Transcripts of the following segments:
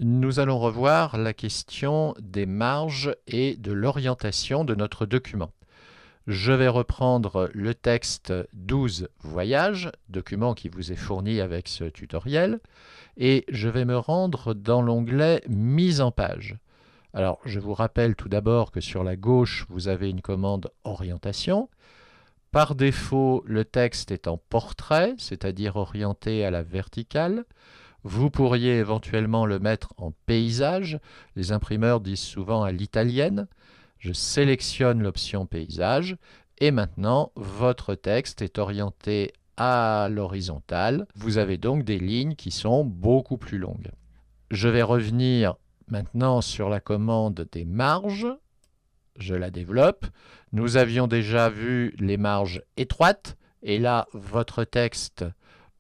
Nous allons revoir la question des marges et de l'orientation de notre document. Je vais reprendre le texte 12 voyages, document qui vous est fourni avec ce tutoriel, et je vais me rendre dans l'onglet mise en page. Alors, je vous rappelle tout d'abord que sur la gauche, vous avez une commande orientation. Par défaut, le texte est en portrait, c'est-à-dire orienté à la verticale. Vous pourriez éventuellement le mettre en paysage. Les imprimeurs disent souvent à l'italienne. Je sélectionne l'option paysage et maintenant votre texte est orienté à l'horizontale. Vous avez donc des lignes qui sont beaucoup plus longues. Je vais revenir maintenant sur la commande des marges. Je la développe. Nous avions déjà vu les marges étroites et là votre texte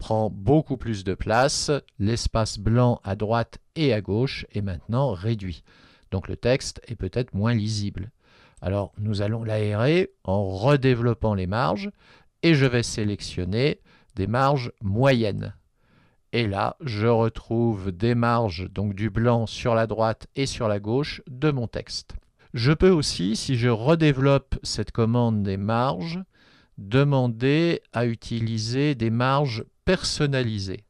prend beaucoup plus de place. L'espace blanc à droite et à gauche est maintenant réduit. Donc le texte est peut-être moins lisible. Alors nous allons l'aérer en redéveloppant les marges et je vais sélectionner des marges moyennes. Et là, je retrouve des marges, donc du blanc sur la droite et sur la gauche de mon texte. Je peux aussi, si je redéveloppe cette commande des marges, demander à utiliser des marges personnalisées.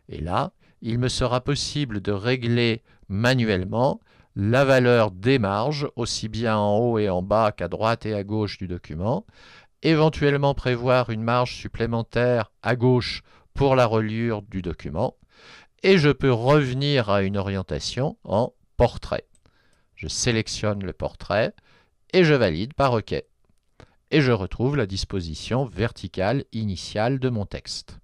Et là, il me sera possible de régler manuellement la valeur des marges, aussi bien en haut et en bas qu'à droite et à gauche du document, éventuellement prévoir une marge supplémentaire à gauche pour la reliure du document, et je peux revenir à une orientation en portrait. Je sélectionne le portrait et je valide par OK. Et je retrouve la disposition verticale initiale de mon texte.